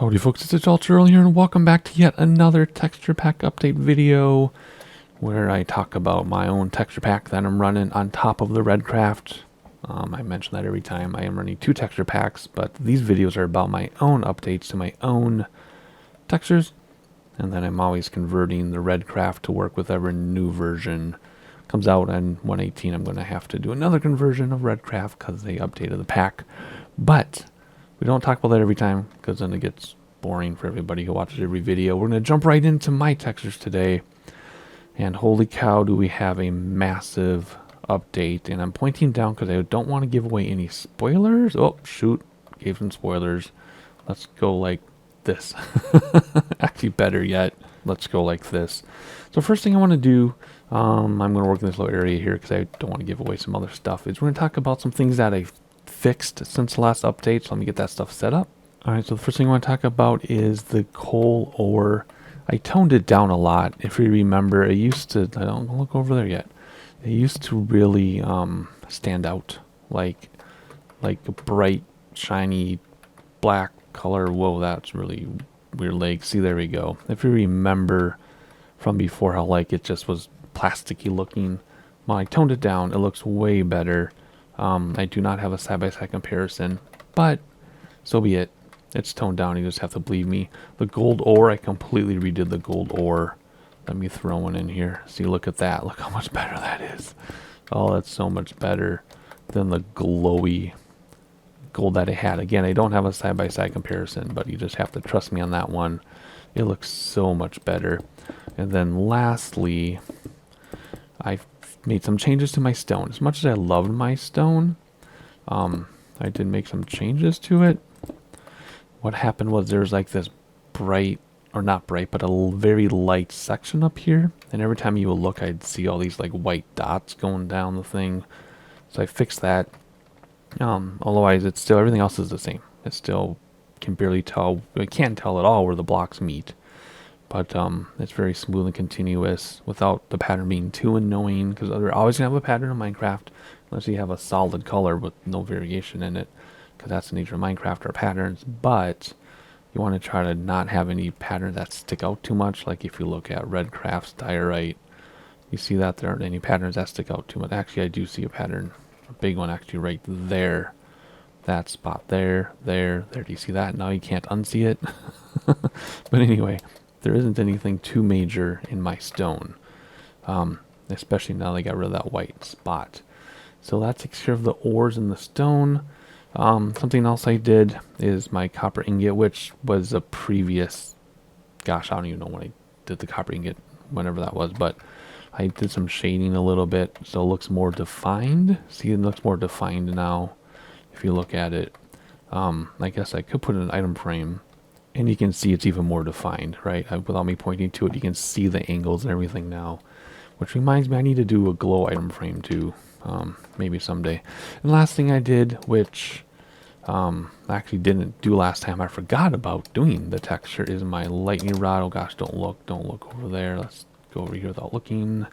Howdy folks, it's Ultra here and welcome back to yet another texture pack update video where I talk about my own texture pack that I'm running on top of the Red Craft. I mention that every time. I am running two texture packs, but these videos are about my own updates to my own textures, and then I'm always converting the Red Craft to work with every new version comes out. On 1.18 I'm going to have to do another conversion of Red Craft because they updated the pack, but we don't talk about that every time because then it gets boring for everybody who watches every video. We're going to jump right into my textures today. And holy cow, do we have a massive update. And I'm pointing down because I don't want to give away any spoilers. Oh, shoot. Gave some spoilers. Let's go like this. Actually, better yet, let's go like this. So first thing I want to do, I'm going to work in this little area here because I don't want to give away some other stuff, is we're going to talk about some things that I've fixed since the last update. So let me get that stuff set up. Alright, so the first thing I want to talk about is the coal ore. I toned it down a lot. If you remember, it used to, I don't look over there yet. It used to really stand out like a bright, shiny, black color. Whoa, that's really weird. Like, see, there we go. If you remember from before how like it just was plasticky looking, when I toned it down, it looks way better. I do not have a side-by-side comparison, but so be it. It's toned down. You just have to believe me. The gold ore, I completely redid the gold ore. Let me throw one in here. See, look at that. Look how much better that is. Oh, that's so much better than the glowy gold that I had. Again, I don't have a side-by-side comparison, but you just have to trust me on that one. It looks so much better. And then lastly, I've made some changes to my stone. As much as I loved my stone, I did make some changes to it. What happened was there's like this bright, or not bright, but a very light section up here. And every time you would look, I'd see all these like white dots going down the thing. So I fixed that. Otherwise, it's still, everything else is the same. It still can barely tell, I can't tell at all where the blocks meet. But it's very smooth and continuous without the pattern being too annoying, because they're always going to have a pattern in Minecraft unless you have a solid color with no variation in it, because that's the nature of Minecraft, or patterns. But you want to try to not have any patterns that stick out too much. Like if you look at Red Craft's diorite, you see that there aren't any patterns that stick out too much. Actually, I do see a pattern, a big one actually right there. That spot there. Do you see that? Now you can't unsee it. But anyway, there isn't anything too major in my stone, especially now they got rid of that white spot. So that takes care of the ores in the stone. Something else I did is my copper ingot, which was a previous, gosh, I don't even know when I did the copper ingot, whenever that was, but I did some shading a little bit so it looks more defined. See, it looks more defined now if you look at it. I guess I could put an item frame and you can see it's even more defined, right? Without me pointing to it, you can see the angles and everything now, which reminds me I need to do a glow item frame too. Maybe someday. And last thing I did, which I actually didn't do last time, I forgot about doing the texture, is my lightning rod. Oh gosh, don't look over there. Let's go over here without looking.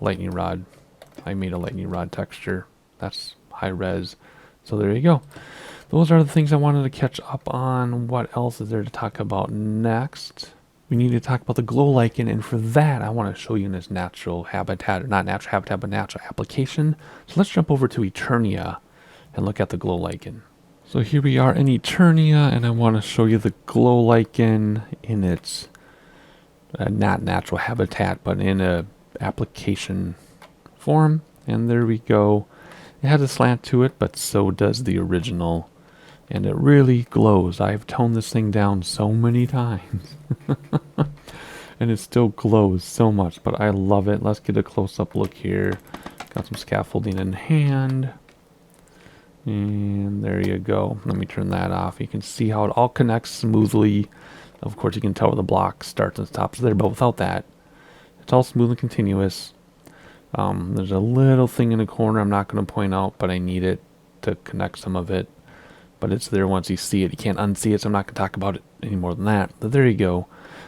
Lightning rod. I made a lightning rod texture. That's high res. So there you go. Those are the things I wanted to catch up on. What else is there to talk about next? We need to talk about the glow lichen, and for that I want to show you in its natural habitat, or not natural habitat, but natural application. So let's jump over to Eternia and look at the glow lichen. So here we are in Eternia, and I want to show you the glow lichen in its not natural habitat, but in a application form. And there we go. It has a slant to it, but so does the original. And it really glows. I've toned this thing down so many times. And it still glows so much, but I love it. Let's get a close-up look here. Got some scaffolding in hand. And there you go. Let me turn that off. You can see how it all connects smoothly. Of course, you can tell where the block starts and stops there, but without that, it's all smooth and continuous. There's a little thing in the corner I'm not going to point out, but I need it to connect some of it. But it's there once you see it. You can't unsee it, so I'm not going to talk about it any more than that. But there you go.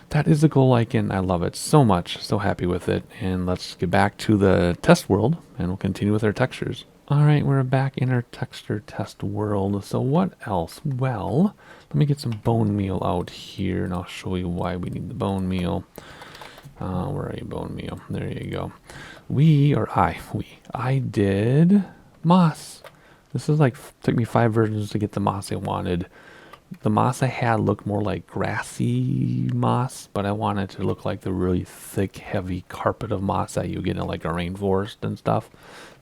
That is the glow lichen. I love it so much. So happy with it. And let's get back to the test world, and we'll continue with our textures. All right, we're back in our texture test world. So what else? Well, let me get some bone meal out here, and I'll show you why we need the bone meal. Where are you, bone meal? There you go. I did moss. This is like, took me 5 versions to get the moss I wanted. The moss I had looked more like grassy moss, but I wanted to look like the really thick, heavy carpet of moss that you get in like a rainforest and stuff.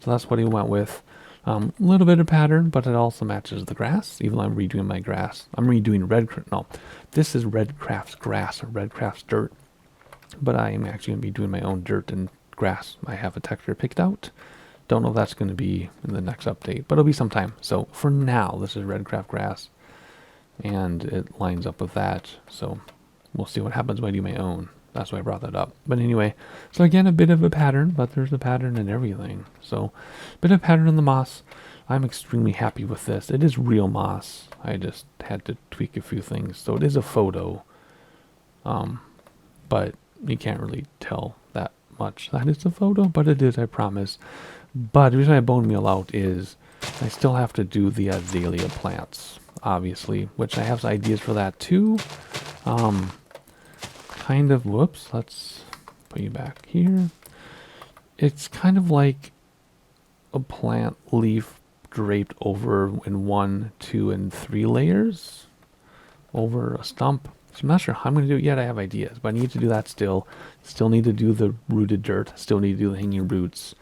So that's what he went with. A little bit of pattern, but it also matches the grass, even though I'm redoing my grass. I'm redoing this is Redcraft's grass, or Redcraft's dirt. But I am actually going to be doing my own dirt and grass. I have a texture picked out. Don't know if that's going to be in the next update, but it'll be sometime. So for now, this is Redcraft grass, and it lines up with that. So we'll see what happens when I do my own. That's why I brought that up. But anyway, so again, a bit of a pattern, but there's a pattern in everything. So a bit of pattern in the moss. I'm extremely happy with this. It is real moss. I just had to tweak a few things. So it is a photo, but you can't really tell that much that it's a photo, but it is, I promise. But the reason I bone meal out is I still have to do the azalea plants, obviously, which I have some ideas for that too. Kind of, whoops, let's put you back here. It's kind of like a plant leaf draped over in 1, 2, and 3 layers over a stump. So I'm not sure how I'm going to do it yet. I have ideas, but I need to do that still. Still need to do the rooted dirt. Still need to do the hanging roots.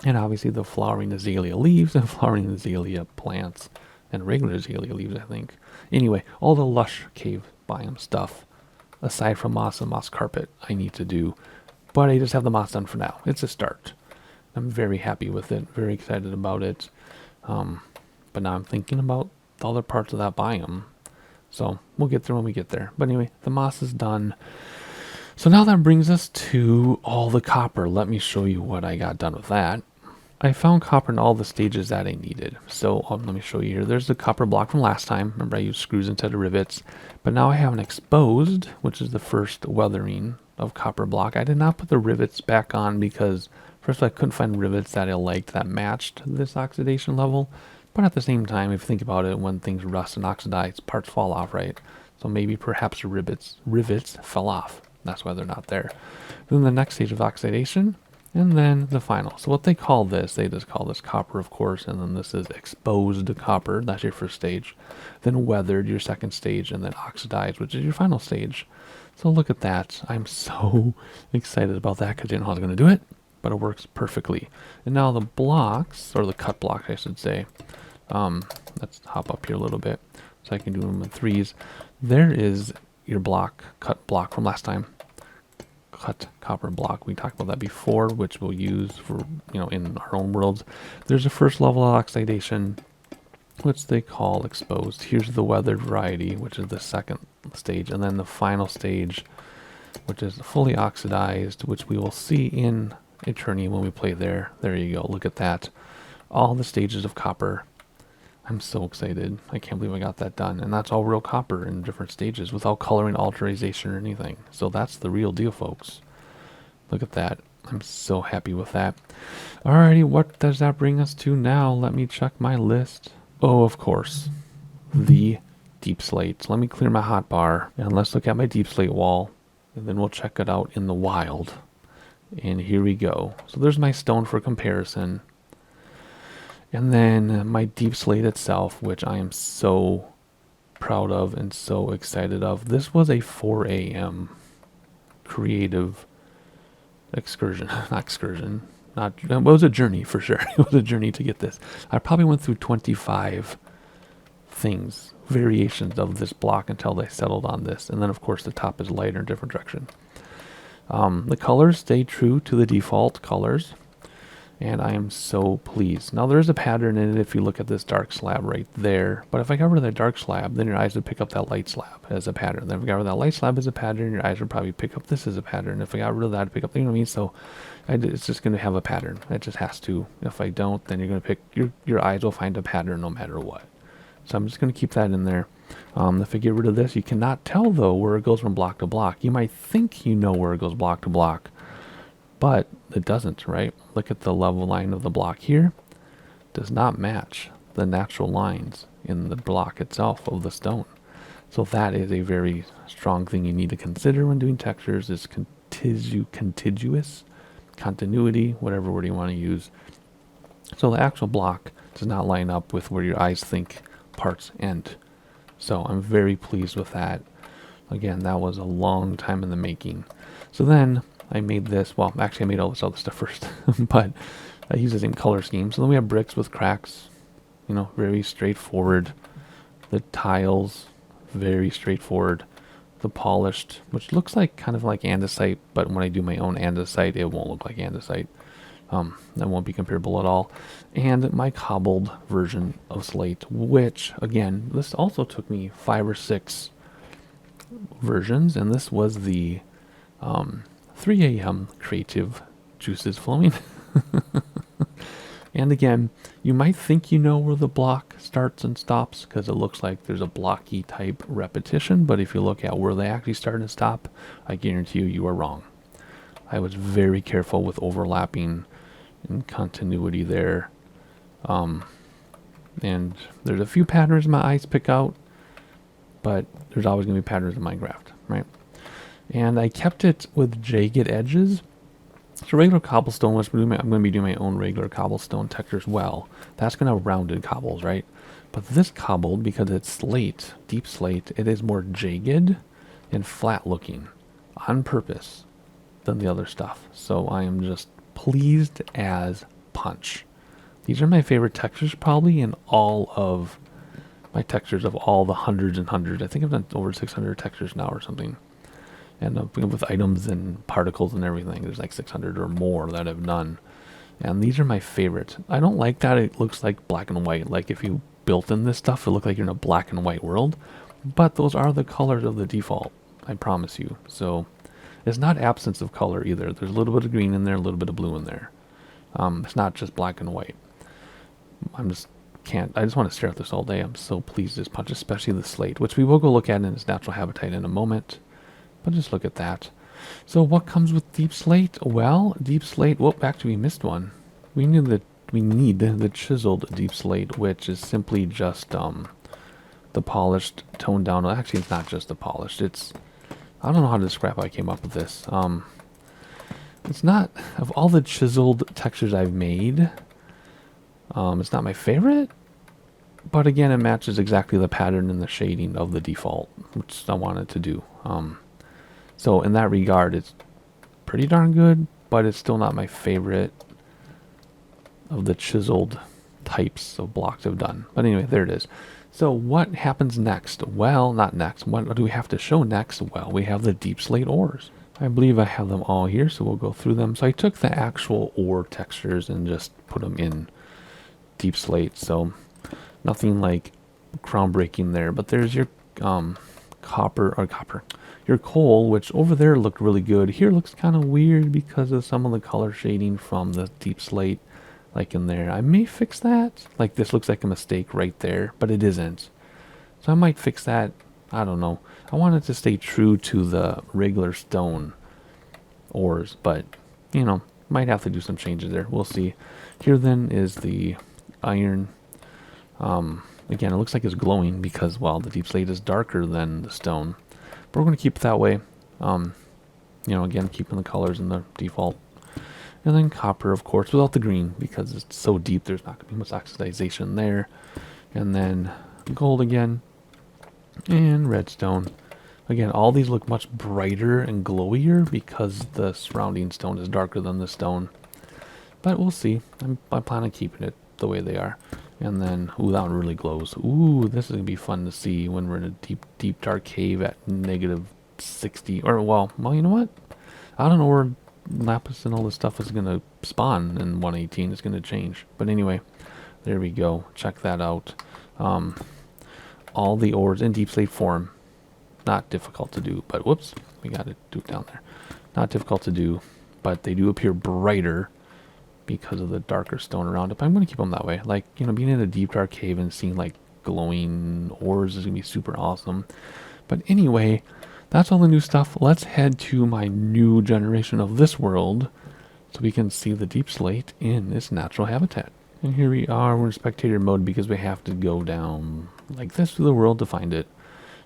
And obviously the flowering azalea leaves and flowering azalea plants. And regular azalea leaves, I think. Anyway, all the lush cave biome stuff, aside from moss and moss carpet, I need to do. But I just have the moss done for now. It's a start. I'm very happy with it. Very excited about it. But now I'm thinking about the other parts of that biome. So we'll get through when we get there. But anyway, the moss is done. So now that brings us to all the copper. Let me show you what I got done with that. I found copper in all the stages that I needed. So let me show you here. There's the copper block from last time. Remember, I used screws instead of rivets. But now I have an exposed, which is the first weathering of copper block. I did not put the rivets back on because first of all, I couldn't find rivets that I liked that matched this oxidation level. But at the same time, if you think about it, when things rust and oxidize, parts fall off, right? So maybe perhaps the rivets fell off. That's why they're not there. Then the next stage of oxidation, and then the final. So what they call this, they just call this copper, of course, and then this is exposed copper. That's your first stage. Then weathered, your second stage, and then oxidized, which is your final stage. So look at that. I'm so excited about that because I didn't know how I was going to do it, but it works perfectly. And now the blocks, or the cut block, I should say. Let's hop up here a little bit so I can do them in 3s. There is your cut block from last time. Cut copper block. We talked about that before, which we'll use for, in our own worlds. There's a first level of oxidation, which they call exposed. Here's the weathered variety, which is the second stage, and then the final stage, which is fully oxidized, which we will see in Eternia when we play there. There you go. Look at that. All the stages of copper. I'm so excited. I can't believe I got that done. And that's all real copper in different stages without coloring, alteration, or anything. So that's the real deal, folks. Look at that. I'm so happy with that. Alrighty, what does that bring us to now? Let me check my list. Oh, of course. The deep slate. So let me clear my hotbar and let's look at my deep slate wall. And then we'll check it out in the wild. And here we go. So there's my stone for comparison. And then my deep slate itself, which I am so proud of and so excited of. This was a 4 a.m. creative excursion. It was a journey for sure. It was a journey to get this. I probably went through 25 things, variations of this block until I settled on this. And then of course the top is lighter in a different direction. The colors stay true to the default colors. And I am so pleased. Now there's a pattern in it if you look at this dark slab right there. But if I got rid of that dark slab, then your eyes would pick up that light slab as a pattern. Then if I got rid of that light slab as a pattern, your eyes would probably pick up this as a pattern. If I got rid of that, I'd pick up, you know what I mean? So it's just going to have a pattern. It just has to. If I don't, then you're going to pick, your eyes will find a pattern no matter what. So I'm just going to keep that in there. If I get rid of this, you cannot tell though where it goes from block to block. You might think you know where it goes block to block, but it doesn't, right? Look at the level line of the block here. does not match the natural lines in the block itself of the stone. So that is a very strong thing you need to consider when doing textures, is contiguous, continuity, whatever word you want to use. So the actual block does not line up with where your eyes think parts end. So I'm very pleased with that. Again, that was a long time in the making. So then I made this, well, actually I made all this other stuff first, but I use the same color scheme. So then we have bricks with cracks, you know, very straightforward. The tiles, very straightforward. The polished, which looks like kind of like andesite, but when I do my own andesite, it won't look like andesite. That won't be comparable at all. And my cobbled version of Slate, which, again, this also took me 5 or 6 versions, and this was the 3 a.m. creative juices flowing. And again, you might think you know where the block starts and stops because it looks like there's a blocky type repetition, but if you look at where they actually start and stop, I guarantee you are wrong. I was very careful with overlapping and continuity there. And there's a few patterns my eyes pick out, but there's always going to be patterns in Minecraft, right? And I kept it with jagged edges. So regular cobblestone, which I'm going to be doing my own regular cobblestone texture as well. That's going to have rounded cobbles, right? But this cobbled, because it's slate, deep slate, it is more jagged and flat looking on purpose than the other stuff. So I am just pleased as punch. These are my favorite textures probably in all of my textures of all the hundreds and hundreds. I think I've done over 600 textures now or something. And with items and particles and everything, there's like 600 or more that I've done. And these are my favorite. I don't like that it looks like black and white. Like if you built in this stuff, it look like you're in a black and white world. But those are the colors of the default, I promise you. So it's not absence of color either. There's a little bit of green in there, a little bit of blue in there. It's not just black and white. I just want to stare at this all day. I'm so pleased this punch, especially the slate, which we will go look at in its natural habitat in a moment. But just look at that. So what comes with deep slate? Well, deep slate, whoop, actually we missed one. We need the chiseled deep slate, which is simply just the polished, toned down. Well, actually, it's not just the polished. I don't know how to describe how I came up with this. It's not, of all the chiseled textures I've made, it's not my favorite. But again, it matches exactly the pattern and the shading of the default, which I wanted to do. So in that regard, it's pretty darn good, but it's still not my favorite of the chiseled types of blocks I've done. But anyway, there it is. So what happens next? Well, not next. What do we have to show next? Well, we have the deep slate ores. I believe I have them all here, so we'll go through them. So I took the actual ore textures and just put them in deep slate. So nothing like groundbreaking there, but there's your your coal, which over there looked really good. Here looks kind of weird because of some of the color shading from the deep slate, like in there. I may fix that. Like this looks like a mistake right there, but it isn't. So I might fix that. I don't know. I wanted to stay true to the regular stone ores, but you know, might have to do some changes there. We'll see. Here then is the iron. Again, it looks like it's glowing because, well, the deep slate is darker than the stone. But we're going to keep it that way. You know, again, keeping the colors in the default. And then copper, of course, without the green because it's so deep there's not going to be much oxidization there. And then gold again. And redstone. Again, all these look much brighter and glowier because the surrounding stone is darker than the stone. But we'll see. I plan on keeping it the way they are. And then, ooh, that one really glows. Ooh, this is going to be fun to see when we're in a deep, deep, dark cave at negative 60. Or, well, you know what? I don't know where lapis and all this stuff is going to spawn in 118. It's going to change. But anyway, there we go. Check that out. All the ores in deep slate form. Not difficult to do, but whoops. We got to do it down there. Not difficult to do, but they do appear brighter because of the darker stone around it. But I'm going to keep them that way. Like, you know, being in a deep dark cave and seeing like glowing ores is going to be super awesome. But anyway, that's all the new stuff. Let's head to my new generation of this world so we can see the deep slate in its natural habitat. And here we are, we're in spectator mode because we have to go down like this through the world to find it.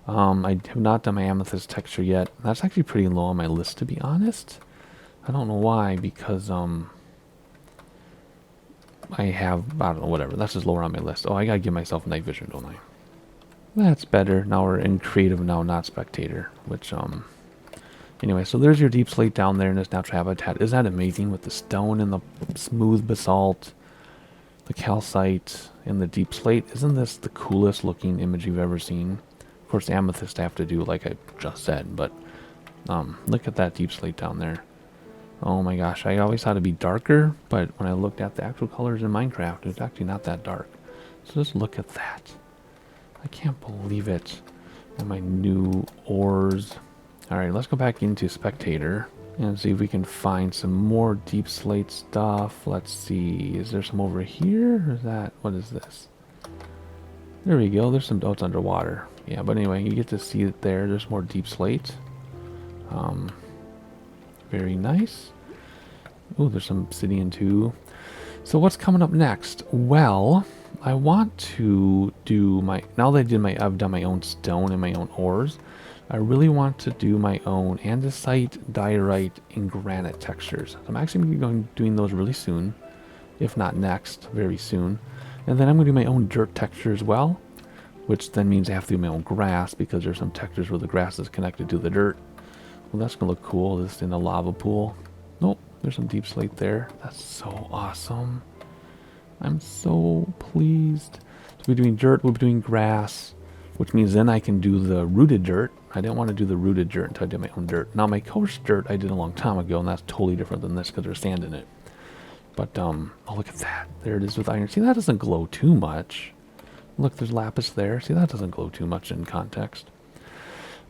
I have not done my amethyst texture yet. That's actually pretty low on my list, to be honest. I don't know why, because I don't know, whatever. That's just lower on my list. Oh, I gotta give myself night vision, don't I? That's better. Now we're in creative now, not spectator, which, anyway, so there's your deep slate down there in this natural habitat. Isn't that amazing with the stone and the smooth basalt, the calcite, and the deep slate? Isn't this the coolest looking image you've ever seen? Of course, amethyst I have to do like I just said, but look at that deep slate down there. Oh my gosh, I always thought it'd be darker, but when I looked at the actual colors in Minecraft, it's actually not that dark. So just look at that. I can't believe it. And my new ores. Alright, let's go back into spectator and see if we can find some more deep slate stuff. Let's see, is there some over here? Or is that, what is this? There we go, there's some, oh, it's underwater. Yeah, but anyway, you get to see it there. There's more deep slate. Very nice. Oh, there's some obsidian too. So what's coming up next? Well, I want to do my, now that I've done my own stone and my own ores, I really want to do my own andesite, diorite, and granite textures. So I'm actually going to be doing those really soon, if not next, very soon. And then I'm going to do my own dirt texture as well, which then means I have to do my own grass because there's some textures where the grass is connected to the dirt. Well, that's going to look cool. This in a lava pool. Nope, there's some deep slate there. That's so awesome. I'm so pleased. So we're doing dirt, we're doing grass, which means then I can do the rooted dirt. I didn't want to do the rooted dirt until I did my own dirt. Now my coarse dirt I did a long time ago, and that's totally different than this because there's sand in it. But, oh, look at that. There it is with iron. See, that doesn't glow too much. Look, there's lapis there. See, that doesn't glow too much in context.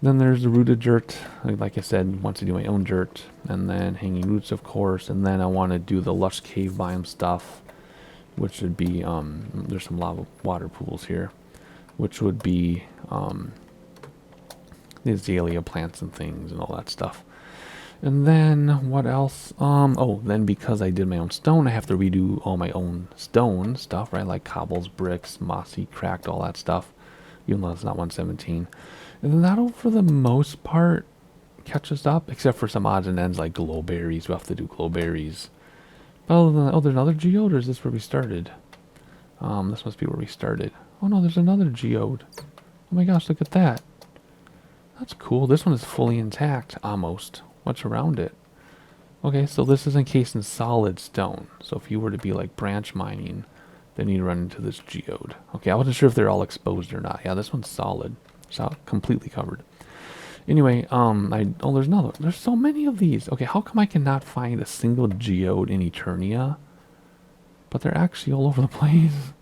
Then there's the rooted dirt. Like I said, want to do my own dirt. And then hanging roots, of course. And then I want to do the lush cave biome stuff, which would be, there's some lava water pools here, which would be the azalea plants and things and all that stuff. And then what else? Oh, then because I did my own stone, I have to redo all my own stone stuff, right? Like cobbles, bricks, mossy, cracked, all that stuff, even though it's not 117. And then that'll, for the most part, catch us up, except for some odds and ends like glowberries. We'll have to do glowberries. But other than that, oh, there's another geode, or is this where we started? This must be where we started. Oh no, there's another geode. Oh my gosh, look at that. That's cool. This one is fully intact, almost. What's around it? Okay, so this is encased in solid stone. So if you were to be like branch mining, then you'd run into this geode. Okay, I wasn't sure if they're all exposed or not. Yeah, this one's solid. It's completely covered. Anyway, oh, there's another. There's so many of these. Okay, how come I cannot find a single geode in Eternia? But they're actually all over the place.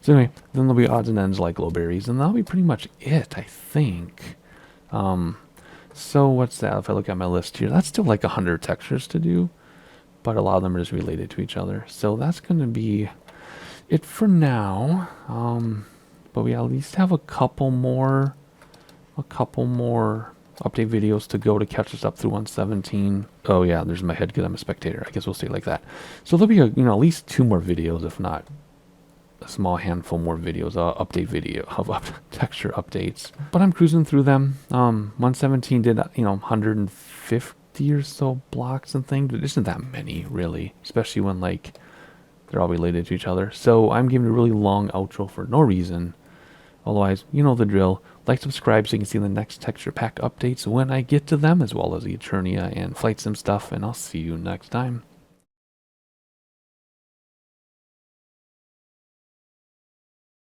So anyway, then there'll be odds and ends like glowberries, and that'll be pretty much it, I think. So what's that? If I look at my list here, that's still like 100 textures to do, but a lot of them are just related to each other. So that's going to be it for now. But we at least have a couple more update videos to go to catch us up through 117. Oh yeah, there's my head because I'm a spectator. I guess we'll stay like that. So there'll be at least 2 more videos, if not a small handful more videos, update video of texture updates. But I'm cruising through them. 117 did 150 or so blocks and things. It isn't that many really, especially when like they're all related to each other. So I'm giving a really long outro for no reason. Otherwise, you know the drill. Like, subscribe so you can see the next texture pack updates when I get to them, as well as the Eternia and Flight Sim stuff, and I'll see you next time.